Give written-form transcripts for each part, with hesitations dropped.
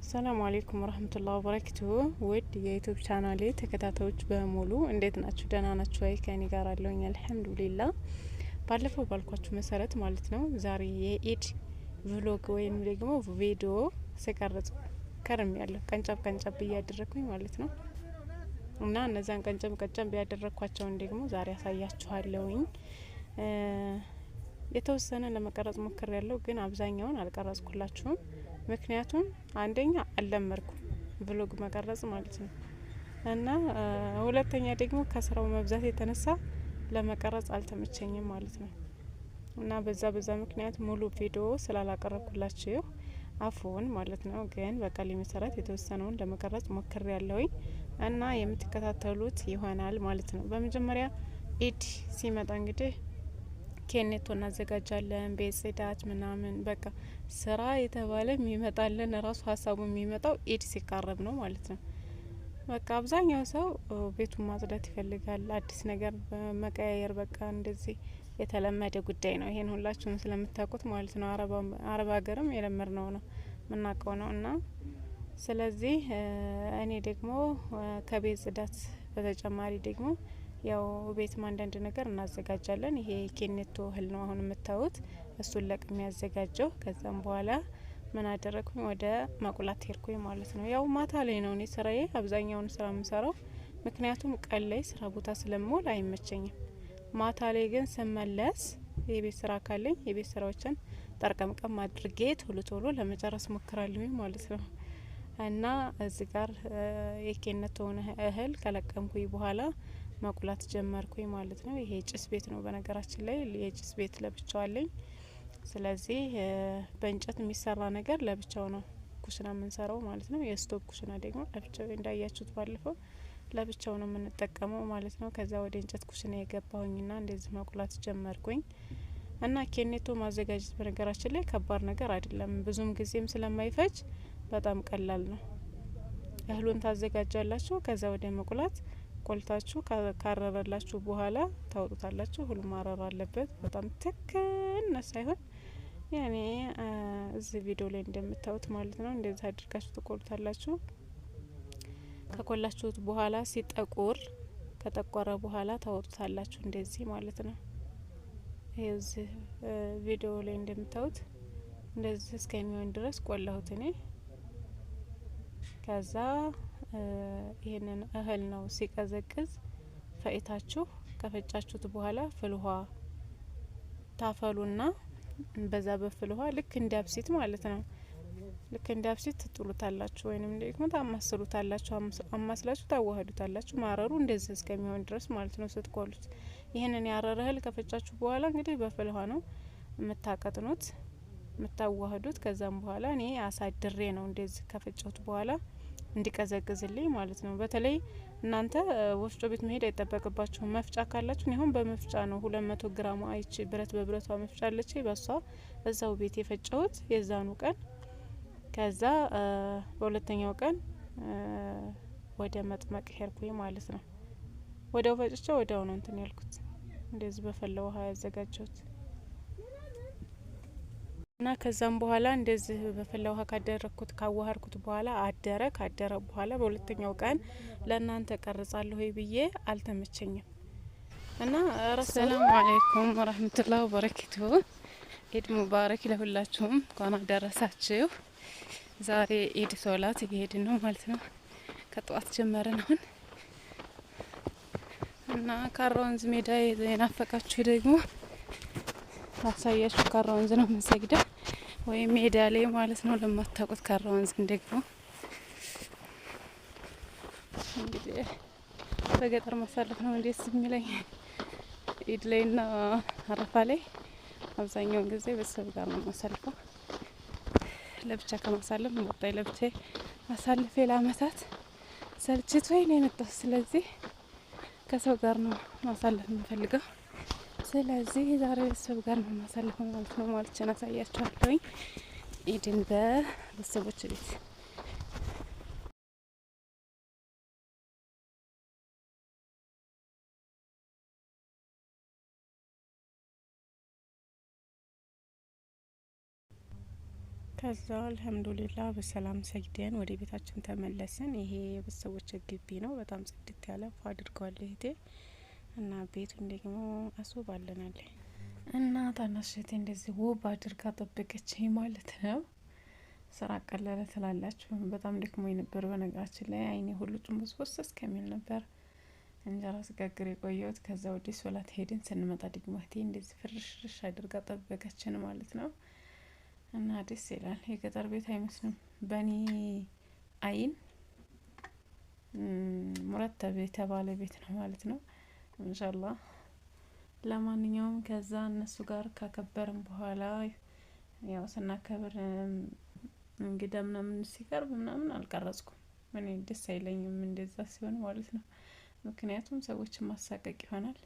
ሰላም አለይኩም ወራህመቱላሂ ወበረካቱሁ። ውድ የዩቲዩብ ቻናሌ ተከታታዮች በሙሉ እንዴት ናችሁ? ደህና ናችሁ ወይ? ከኔ ጋር አለሁኝ አልሐምዱሊላህ። ባለፈው ባልኳችሁ መሰረት ማለት ነው ዛሬ የኢድ ቭሎግ ወይም ደግሞ ቪዲዮ ስቀርጽ ከርም ያለሁ ቀንጨብ እያደረኩኝ ማለት ነው። እና እነዛን ቀንጨብ ያደረኳቸውን ደግሞ ዛሬ ያሳያችኋለሁኝ። የተወሰነ ለመቀረጽ ሞክር ያለው ግን አብዛኛውን አልቀረጽኩላችሁም። ምክንያቱም አንደኛ አልለመድኩም ቭሎግ መቀረጽ ማለት ነው። እና ሁለተኛ ደግሞ ከስራው መብዛት የተነሳ ለመቀረጽ አልተመቸኝም ማለት ነው። እና በዛ ምክንያት ሙሉ ቪዲዮ ስላላቀረብኩላችሁ አፎን ማለት ነው። ግን በቃሌ መሰረት የተወሰነውን ለመቀረጽ ሞክር ያለውኝ እና የምትከታተሉት ይሆናል ማለት ነው። በመጀመሪያ ኢድ ሲመጣ እንግዲህ ኬኔቶ እናዘጋጃለን። ቤት ጽዳት ምናምን በቃ ስራ የተባለ የሚመጣልን ራሱ ሀሳቡ የሚመጣው ኢድ ሲቃረብ ነው ማለት ነው። በቃ አብዛኛው ሰው ቤቱን ማጽዳት ይፈልጋል። አዲስ ነገር መቀያየር በቃ እንደዚህ የተለመደ ጉዳይ ነው። ይሄን ሁላችሁም ስለምታውቁት ማለት ነው። አረብ ሀገርም የለመድነው ነው የምናውቀው ነው። እና ስለዚህ እኔ ደግሞ ከቤት ጽዳት በተጨማሪ ደግሞ ያው ቤትም አንዳንድ ነገር እናዘጋጃለን። ይሄ ኬኔቶ እህል ነው አሁን የምታዩት፣ እሱን ለቅሜ ያዘጋጀው። ከዛም በኋላ ምን አደረግኩኝ? ወደ መቁላት ሄድኩኝ ማለት ነው። ያው ማታ ላይ ነው እኔ ስራዬ አብዛኛውን ስራ የምሰራው፣ ምክንያቱም ቀን ላይ ስራ ቦታ ስለምውል አይመቸኝም። ማታ ላይ ግን ስመለስ የቤት ስራ ካለኝ የቤት ስራዎችን ጠርቀምቀም አድርጌ ቶሎ ለመጨረስ ሞክራለሁኝ ማለት ነው። እና እዚህ ጋር የኬኔቶውን እህል ከለቀምኩኝ በኋላ መቁላት ጀመርኩኝ ማለት ነው። ይሄ ጭስ ቤት ነው በነገራችን ላይ፣ የጭስ ቤት ለብቻው አለኝ። ስለዚህ በእንጨት የሚሰራ ነገር ለብቻው ነው ኩሽና የምንሰራው ማለት ነው። የስቶቭ ኩሽና ደግሞ ለብቻው፣ እንዳያችሁት ባለፈው ለብቻው ነው የምንጠቀመው ማለት ነው። ከዛ ወደ እንጨት ኩሽና የገባሁኝና እንደዚህ መቁላት ጀመርኩኝ። እና ኬኔቶ ማዘጋጀት በነገራችን ላይ ከባድ ነገር አይደለም፣ ብዙም ጊዜም ስለማይፈጅ በጣም ቀላል ነው። እህሉን ታዘጋጃላችሁ። ከዛ ወደ መቁላት ቆልታችሁ ካረረላችሁ በኋላ ታወጡታላችሁ። ሁሉ ማረር አለበት፣ በጣም ትክነ ሳይሆን ያኔ እዚህ ቪዲዮ ላይ እንደምታዩት ማለት ነው። እንደዚህ አድርጋችሁ ትቆሉታላችሁ። ከቆላችሁት በኋላ ሲጠቁር ከጠቆረ በኋላ ታወጡታላችሁ እንደዚህ ማለት ነው። ይሄ እዚህ ቪዲዮ ላይ እንደምታዩት እንደዚህ እስከሚሆን ድረስ ቆላሁት እኔ። ከዛ ይሄንን እህል ነው ሲቀዘቅዝ ፈይታችሁ ከፈጫችሁት በኋላ ፍል ውሃ ታፈሉና በዛ በፍል ውሃ ልክ እንደ አብሲት ማለት ነው። ልክ እንደ አብሲት ትጥሉታላችሁ ወይንም ደግሞ ታማስሉታላችሁ። አማስላችሁ ታዋህዱታላችሁ። ማረሩ እንደዚህ እስከሚሆን ድረስ ማለት ነው ስትቆሉት። ይህንን ያረረ እህል ከፈጫችሁ በኋላ እንግዲህ በፍል ውሃ ነው የምታቀጥኑት የምታዋህዱት። ከዛም በኋላ እኔ አሳድሬ ነው እንደዚህ ከፈጨሁት በኋላ እንዲቀዘቅዝልኝ ማለት ነው። በተለይ እናንተ ወፍጮ ቤት መሄድ አይጠበቅባችሁም። መፍጫ ካላችሁ አሁን በመፍጫ ነው 200 ግራም አይች ብረት በብረቷ መፍጫ አለች። በሷ እዛው ቤት የፈጨሁት የዛኑ ቀን። ከዛ በሁለተኛው ቀን ወደ መጥመቅ ሄድኩኝ ማለት ነው። ወዲያው ፈጭቼ ወዲያው ነው እንትን ያልኩት፣ እንደዚህ በፈላ ውሃ ያዘጋጀሁት እና ከዛም በኋላ እንደዚህ በፈላ ውሃ ካደረኩት ካዋሃርኩት በኋላ ካደረ በኋላ በሁለተኛው ቀን ለእናንተ ቀርጻለሁ ብዬ አልተመቸኝም። እና ሰላም አለይኩም ወራህመቱላሂ ወበረካቱሁ። ኢድ ሙባረክ ለሁላችሁም፣ እንኳን አደረሳችሁ። ዛሬ ኢድ ሶላት እየሄድን ነው ማለት ነው። ከጠዋት ጀመረን አሁን እና ካራ ወንዝ ሜዳ የናፈቃችሁ ደግሞ አሳያችሁ። ካራ ወንዝ ነው የምንሰግደው ወይም ሜዳ ላይ ማለት ነው። ለማታውቁት ካራ ወንዝ ደግሞ እንግዲህ በገጠር ማሳለፍ ነው እንዴት የሚለኝ። ኢድ ላይና አረፋ ላይ አብዛኛውን ጊዜ ቤተሰብ ጋር ነው ማሳልፈው። ለብቻ ከማሳለፍ ወጣይ ለብቻ አሳልፌ ለአመታት ሰልችቶኝ ነው የመጣሁት። ስለዚህ ከሰው ጋር ነው ማሳለፍ የምፈልገው። ስለዚህ ዛሬ ቤተሰብ ጋር ነው ማሳለፈው ማለት ነው። ማለችን አሳያችኋለሁኝ ኢድን በቤተሰቦች ቤት። ከዛ አልሐምዱሊላህ በሰላም ሰግደን ወደ ቤታችን ተመለስን። ይሄ የቤተሰቦች ግቢ ነው። በጣም ጽድት ያለ ፏ አድርገዋል እህቴ እና ቤቱን ደግሞ አስውባለናል። እና ታናሽ እህቴ እንደዚህ ውብ አድርጋ ጠበቀችኝ ማለት ነው። ስራ ቀለለ ትላላችሁ። በጣም ደክሞኝ ነበር በነገራችን ላይ አይኔ ሁሉ ጭንቡስቡስ እስከሚል ነበር እንጀራ ስጋግር የቆየሁት። ከዛ ወዲህ ሶላት ሄድን። ስንመጣ ደግሞ እህቴ እንደዚህ ፍርሽርሽ አድርጋ ጠበቀችን ማለት ነው። እና ደስ ይላል። የገጠር ቤት አይመስልም በኒ አይን ሙረተብ የተባለ ቤት ነው ማለት ነው። ኢንሻአላህ ለማንኛውም ከዛ እነሱ ጋር ካከበርን በኋላ ያው ስናከብር እንግዳ ምናምን ሲቀርብ ምናምን አልቀረጽኩም። እኔ ደስ አይለኝም እንደዛ ሲሆን ማለት ነው። ምክንያቱም ሰዎችን ማሳቀቅ ይሆናል።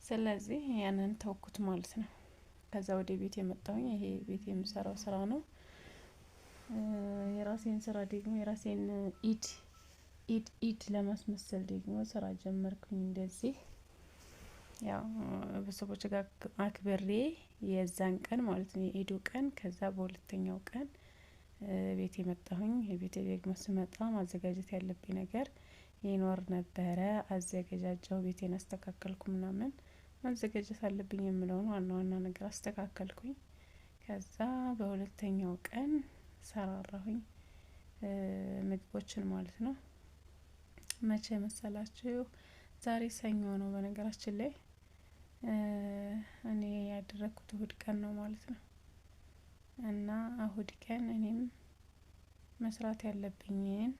ስለዚህ ያንን ተውኩት ማለት ነው። ከዛ ወደ ቤት የመጣሁኝ ይሄ ቤት የምሰራው ስራ ነው። የራሴን ስራ ደግሞ የራሴን ኢድ ለማስመሰል ደግሞ ስራ ጀመርኩኝ። እንደዚህ ያው ቤተሰቦች ጋር አክብሬ የዛን ቀን ማለት ነው የኢዱ ቀን። ከዛ በሁለተኛው ቀን ቤት የመጣሁኝ። ቤቴ ደግሞ ስመጣ ማዘጋጀት ያለብኝ ነገር ይኖር ነበረ። አዘገጃጀው፣ ቤቴን አስተካከልኩ፣ ምናምን ማዘጋጀት አለብኝ የምለውን ዋና ዋና ነገር አስተካከልኩኝ። ከዛ በሁለተኛው ቀን ሰራራሁኝ ምግቦችን ማለት ነው። መቼ መሰላችሁ? ዛሬ ሰኞ ነው በነገራችን ላይ እኔ ያደረኩት እሁድ ቀን ነው ማለት ነው። እና እሁድ ቀን እኔም መስራት ያለብኝን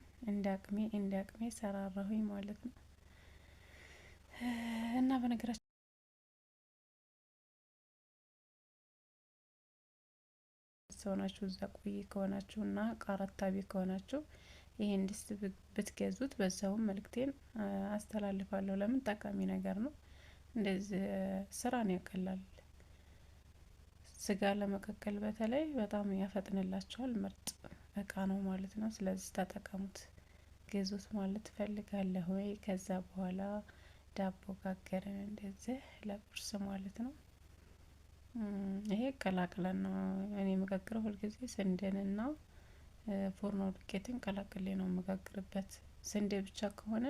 እንዳቅሜ ሰራራሁኝ ማለት ነው። እና በነገራችን ሆናችሁ እዛ ቆይ ከሆናችሁና ቃራታቢ ከሆናችሁ ይሄን ድስት ብትገዙት በዛውም መልእክቴን አስተላልፋለሁ። ለምን ጠቃሚ ነገር ነው። እንደዚህ ስራን ያቀላል። ስጋ ለመቀቀል በተለይ በጣም ያፈጥንላችኋል። ምርጥ እቃ ነው ማለት ነው። ስለዚህ ተጠቀሙት፣ ግዙት ማለት ፈልጋለሁ። ወይ ከዛ በኋላ ዳቦ ጋገርን እንደዚህ ለቁርስ ማለት ነው። ይሄ ቀላቅለን ነው እኔ የምጋግረው። ሁልጊዜ ስንዴንና ፎርኖ ዱቄትን ቀላቅሌ ነው የምጋግርበት። ስንዴ ብቻ ከሆነ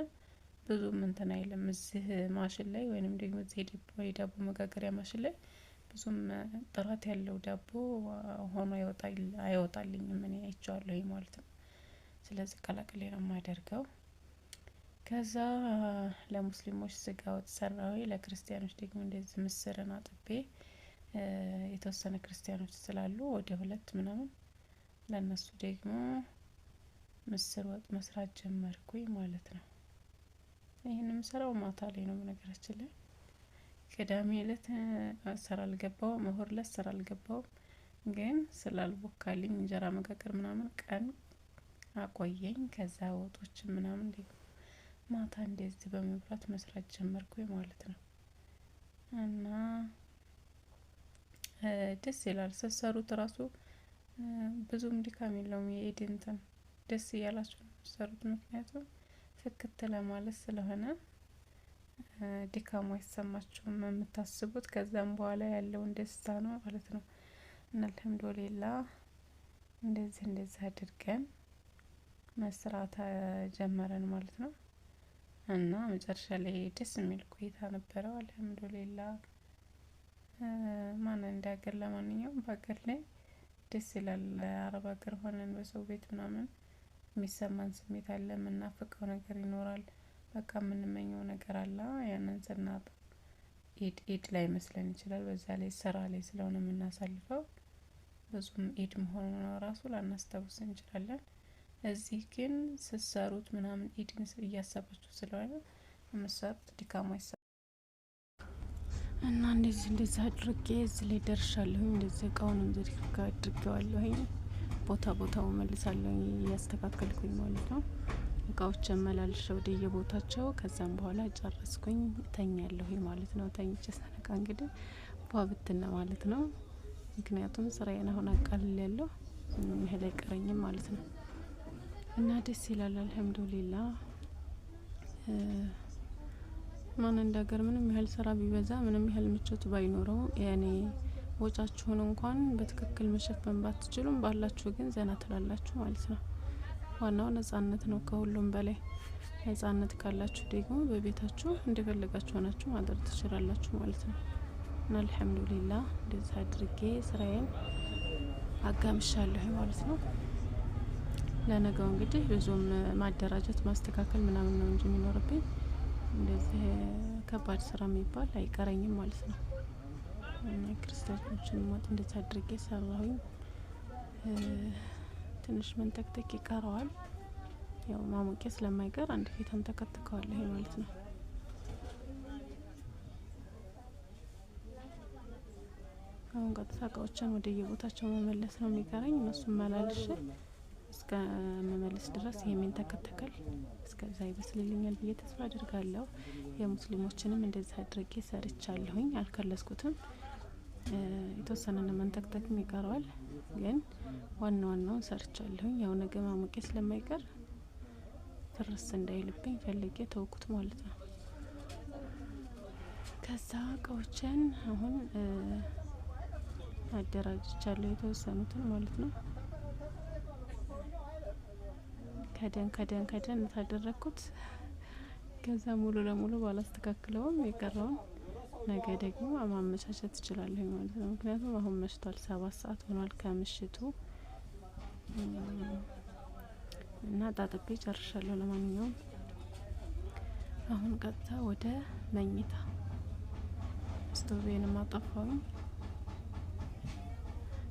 ብዙም እንትን አይልም። እዚህ ማሽን ላይ ወይንም ደግሞ እዚህ ዳቦ መጋገሪያ ማሽን ላይ ብዙም ጥራት ያለው ዳቦ ሆኖ አይወጣልኝም። እኔ አይቼዋለሁ ማለት ነው። ስለዚህ ቀላቅሌ ነው የማደርገው። ከዛ ለሙስሊሞች ስጋ ወጥ ሰራሁኝ። ለክርስቲያኖች ደግሞ እንደዚህ ምስርን አጥቤ የተወሰነ ክርስቲያኖች ስላሉ ወደ 2 ምናምን ለነሱ ደግሞ ምስር ወጥ መስራት ጀመርኩኝ ማለት ነው። ይሄን የምሰራው ማታ ላይ ነው በነገራችን ላይ። ቅዳሜ እለት ስራ አልገባውም፣ እሁድ እለት ስራ አልገባውም። ግን ስላልቦካልኝ እንጀራ መጋገር ምናምን ቀን አቆየኝ። ከዛ ወጦች ምናምን ደግሞ ማታ እንደዚህ በመብራት መስራት ጀመርኩኝ ማለት ነው። እና ደስ ይላል ስትሰሩት ራሱ ብዙም ድካም የለውም። የኢድ እንትን ደስ እያላችሁ ነው የምትሰሩት። ምክንያቱም ፍክት ለማለት ስለሆነ ድካሙ አይሰማችሁም። የምታስቡት ከዛም በኋላ ያለውን ደስታ ነው ማለት ነው። እና አልሐምዱሊላህ እንደዚህ አድርገን መስራት ጀመረን ማለት ነው። እና መጨረሻ ላይ ደስ የሚል ቆይታ ነበረው። አልሐምዱሊላህ ማን እንደ ሀገር ለማንኛውም በሀገር ላይ ደስ ይላል። አረብ ሀገር ሆነን በሰው ቤት ምናምን የሚሰማን ስሜት አለ። የምናፍቀው ነገር ይኖራል። በቃ የምንመኘው ነገር አለ። ያንን ስናጣ ኢድ ላይ መስለን ይችላል። በዛ ላይ ስራ ላይ ስለሆነ የምናሳልፈው ብዙም ኢድ መሆኑ ነው ራሱ ላናስታውስ እንችላለን። እዚህ ግን ስትሰሩት ምናምን ኢድን እያሰባችሁ ስለሆነ የምትሰሩት ድካሙ አይሰማም። እና እንደዚህ አድርጌ እዚህ ላይ ደርሻለሁኝ። እንደዚህ እቃውን እንደዚህ አድርጌዋለሁኝ። ቦታው መልሳለሁኝ እያስተካከልኩኝ ማለት ነው። እቃዎችን መላልሼ ወደ የቦታቸው። ከዛም በኋላ ጨረስኩኝ፣ ተኛለሁኝ ማለት ነው። ተኝቼ ስነቃ እንግዲህ ፏብትና ማለት ነው። ምክንያቱም ስራዬን አሁን አቃልል ያለው ይሄ ላይ ቀረኝም ማለት ነው። እና ደስ ይላል አልሐምዱሊላህ። ማን እንደ ሀገር ምንም ያህል ስራ ቢበዛ ምንም ያህል ምቾት ባይኖረው ያኔ ወጫችሁን እንኳን በትክክል መሸፈን ባትችሉም ባላችሁ ግን ዘና ትላላችሁ ማለት ነው። ዋናው ነጻነት ነው ከሁሉም በላይ። ነጻነት ካላችሁ ደግሞ በቤታችሁ እንደፈለጋችሁ ሆናችሁ ማድረግ ትችላላችሁ ማለት ነው። እና አልሐምዱሊላህ እንደዛ አድርጌ ስራዬን አጋምሻለሁ ማለት ነው። ለነገው እንግዲህ ብዙም ማደራጀት ማስተካከል ምናምን ነው እንጂ የሚኖርብኝ እንደዚህ ከባድ ስራ የሚባል አይቀረኝም ማለት ነው። እና ክርስቲያኖችን ሞት እንደዛ አድርጌ ሰራሁኝ። ትንሽ መንተክተክ ይቀረዋል። ያው ማሞቂያ ስለማይቀር አንድ ፊታን ተከትከዋለሁ ማለት ነው። አሁን ቀጥታ እቃዎችን ወደ የቦታቸው መመለስ ነው የሚቀረኝ። እነሱን መላልሽ እስከ መመለስ ድረስ ይሄን ተከተከል እስከዛ ይበስልልኛል ብዬ ተስፋ አድርጋለሁ። የሙስሊሞችንም እንደዛ አድርጌ ሰርቻለሁኝ። አልከለስኩትም። የተወሰነ መንተክተክም ይቀረዋል፣ ግን ዋናውን ሰርቻለሁኝ። ያው ነገ ማሞቂያ ስለማይቀር ትርስ እንዳይልብኝ ፈልጌ ተውኩት ማለት ነው። ከዛ እቃዎችን አሁን አደራጅቻለሁ የተወሰኑትን ማለት ነው። ከደን ታደረኩት። ከዛ ሙሉ ለሙሉ ባላስተካክለውም የቀረውን ነገ ደግሞ ማመቻቸት እችላለሁ ማለት ነው። ምክንያቱም አሁን መሽቷል፣ 7 ሰዓት ሆኗል ከምሽቱ እና ጣጥቤ ጨርሻለሁ። ለማንኛውም አሁን ቀጥታ ወደ መኝታ ስቶቬን ማጠፋውኝ።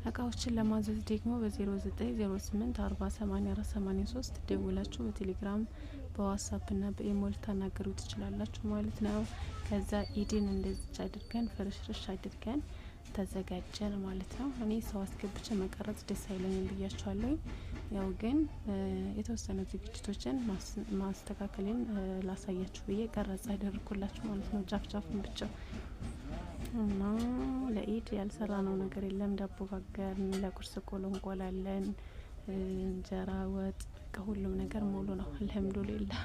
እቃዎችን ለማዘዝ ደግሞ በ0908408483 ደውላችሁ በቴሌግራም በዋትስአፕ እና በኢሞ ልታናገሩ ትችላላችሁ ማለት ነው። ከዛ ኢድን እንደዚህ አድርገን ፍርሽርሽ አድርገን ተዘጋጀን ማለት ነው። እኔ ሰው አስገብቼ መቀረጽ ደስ አይለኝም ብያችኋለሁ። ያው ግን የተወሰኑ ዝግጅቶችን ማስተካከልን ላሳያችሁ ብዬ ቀረጻ አደረኩላችሁ ማለት ነው። ጫፍጫፉን ብቻ እና ለኢድ ያልሰራ ነው ነገር የለም። ዳቦ ጋገርን፣ ለቁርስ ቆሎ እንቆላለን፣ እንጀራ ወጥ፣ ከሁሉም ነገር ሙሉ ነው አልሐምዱሊላህ።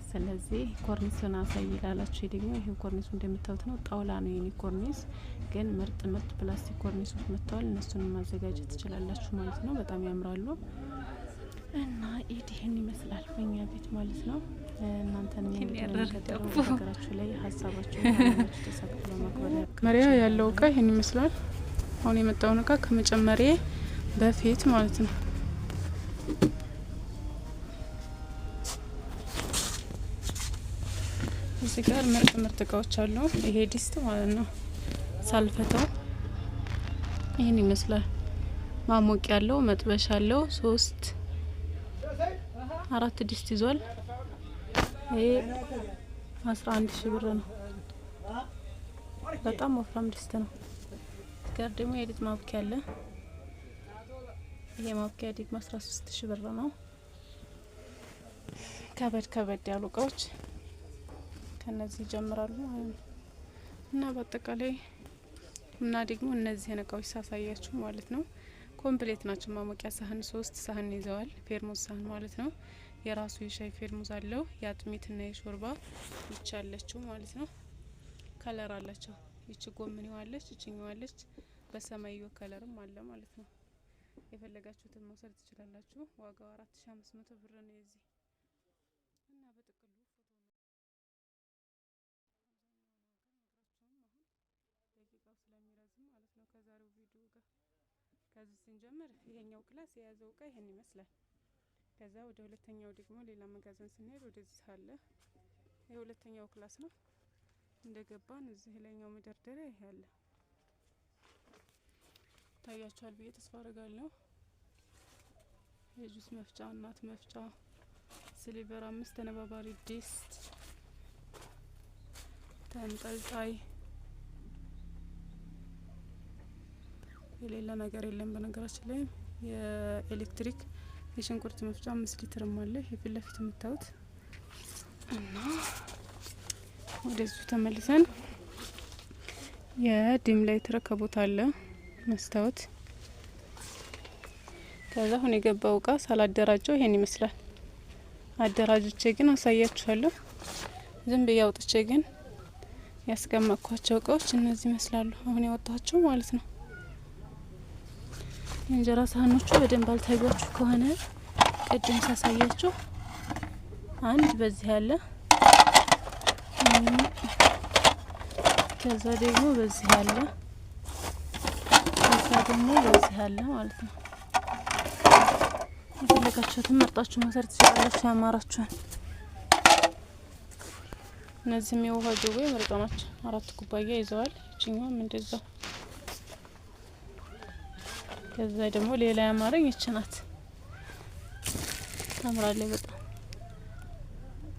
ስለዚህ ኮርኒሱን አሳይ ላላችሁ ደግሞ ይሄ ኮርኒሱ እንደምታዩት ነው። ጣውላ ነው የኔ ኮርኒስ፣ ግን ምርጥ ፕላስቲክ ኮርኒሶች መጥተዋል። እነሱን ማዘጋጀት ትችላላችሁ ማለት ነው። በጣም ያምራሉ። እና ኢድ ይህን ይመስላል በእኛ ቤት ማለት ነው። እናንተን ነገራችሁ ላይ ሀሳባችሁ ተሳክቶ ማክበር መሪያ ያለው እቃ ይህን ይመስላል። አሁን የመጣውን እቃ ከመጨመሬ በፊት ማለት ነው። እዚህ ጋር ምርጥ እቃዎች አሉ። ይሄ ዲስት ማለት ነው ሳልፈታው ይህን ይመስላል። ማሞቂያ ያለው መጥበሻ አለው። 4 ዲስት ይዟል። ይሄ 11,000 ብር ነው። በጣም ወፍራም ዲስት ነው። ጋር ደግሞ የሊጥ ማብኪያ አለ። ይሄ ማብኪያ ደግሞ 13,000 ብር ነው። ከበድ ያሉ እቃዎች ከነዚህ ይጀምራሉ እና በአጠቃላይ እና ደግሞ እነዚህ እቃዎች ሳሳያችሁ ማለት ነው ኮምፕሌት ናቸው። ማሞቂያ ሳህን 3 ሳህን ይዘዋል። ፌርሙዝ ሳህን ማለት ነው። የራሱ የሻይ ፌርሙዝ አለው። የአጥሚትና የሾርባ ይቻለችው ማለት ነው። ከለር አላቸው። ይቺ ጎምኔዋለች፣ ይችኛዋለች። በሰማያዊ ከለርም አለ ማለት ነው። የፈለጋችሁትን መውሰድ ትችላላችሁ። ዋጋው 4500 ብር ነው የዚህ እና በጥቅሉ ስለሚረዝም ማለት ነው ከዛሬው ቪዲዮ ጋር ከዚህ ስንጀምር ይሄኛው ክላስ የያዘው እቃ ይሄን ይመስላል። ከዛ ወደ ሁለተኛው ደግሞ ሌላ መጋዘን ስንሄድ ወደዚህ አለ። የሁለተኛው ክላስ ነው። እንደገባን እዚህ ላይኛው መደርደሪያ ይሄ አለ። ታያችኋል ብዬ ተስፋ አደርጋለሁ። የጁስ መፍጫ፣ እናት መፍጫ፣ ሲሊቨር 5 ተነባባሪ ዲስት፣ ተንጠልጣይ የሌላ ነገር የለም። በነገራችን ላይ የኤሌክትሪክ የሽንኩርት መፍጫ 5 ሊትርም አለ። የፊት ለፊት የምታዩት እና ወደዚሁ ተመልሰን የዲም ላይት ረከቦት አለ መስታወት። ከዛ አሁን የገባው እቃ ሳላደራጀው ይሄን ይመስላል። አደራጅቼ ግን አሳያችኋለሁ። ዝም ብዬ አውጥቼ ግን ያስቀመጥኳቸው እቃዎች እነዚህ ይመስላሉ። አሁን ያወጣቸው ማለት ነው። የእንጀራ ሳህኖቹ በደንብ አልታያችሁ ከሆነ ቅድም ሳሳያችሁ አንድ በዚህ ያለ፣ ከዛ ደግሞ በዚህ ያለ፣ ከዛ ደግሞ በዚህ ያለ ማለት ነው። የፈለጋችሁትን መርጣችሁ መውሰድ ትችላላችሁ፣ ያማራችኋል። እነዚህም የውሃ ጆጎ ምርጥ ናቸው። 4 ኩባያ ይዘዋል። እቺኛም እንደዛው። ከዛ ደግሞ ሌላ ያማረኝ እቺ ናት። ታምራለች በጣም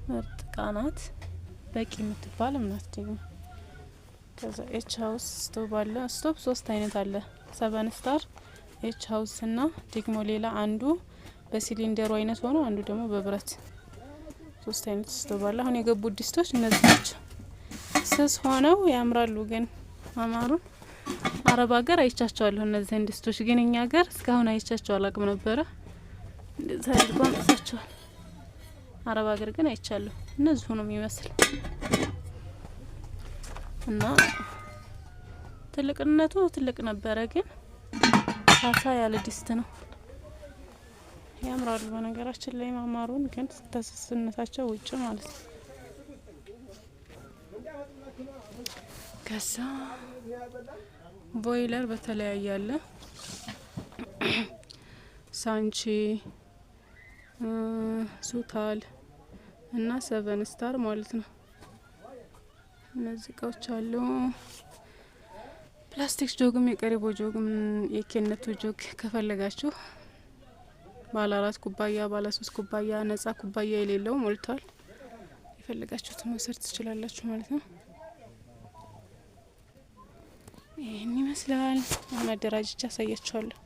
ምርጥ እቃ ናት። በቂ የምትባልም ናት ደግሞ። ከዛ ኤች ሃውስ ስቶቭ አለ። ስቶቭ 3 አይነት አለ። 7 ስታር፣ ኤች ሃውስ እና ደግሞ ሌላ አንዱ በሲሊንደሩ አይነት ሆኖ አንዱ ደግሞ በብረት 3 አይነት ስቶቭ አለ። አሁን የገቡ ድስቶች እነዚህ ናቸው። ስስ ሆነው ያምራሉ። ግን አማሩን አረብ ሀገር አይቻቸዋለሁ። እነዚህ ድስቶች ግን እኛ ሀገር እስካሁን አይቻቸው አላቅም ነበረ። እንደዛ አድርጎ አምጥታቸዋል። አረብ ሀገር ግን አይቻለሁ። እነዚህ ሆኖ የሚመስል እና ትልቅነቱ ትልቅ ነበረ፣ ግን ሳሳ ያለ ድስት ነው። ያምራሉ። በነገራችን ላይ ማማሩን ግን ተስስነታቸው ውጭ ማለት ነው። ከዛ ቦይለር በተለያየ አለ። ሳንቺ፣ ሱታል እና 7 ስታር ማለት ነው። እነዚህ እቃዎች አሉ። ፕላስቲክ ጆግም የቀሪቦ ጆግም የኬነቱ ጆግ ከፈለጋችሁ ባለ 4 ኩባያ፣ ባለ 3 ኩባያ፣ ነጻ ኩባያ የሌለው ሞልቷል። የፈለጋችሁትን መውሰድ ትችላላችሁ ማለት ነው። ይህን ይመስላል። አሁን አደራጅቼ አሳያችኋለሁ።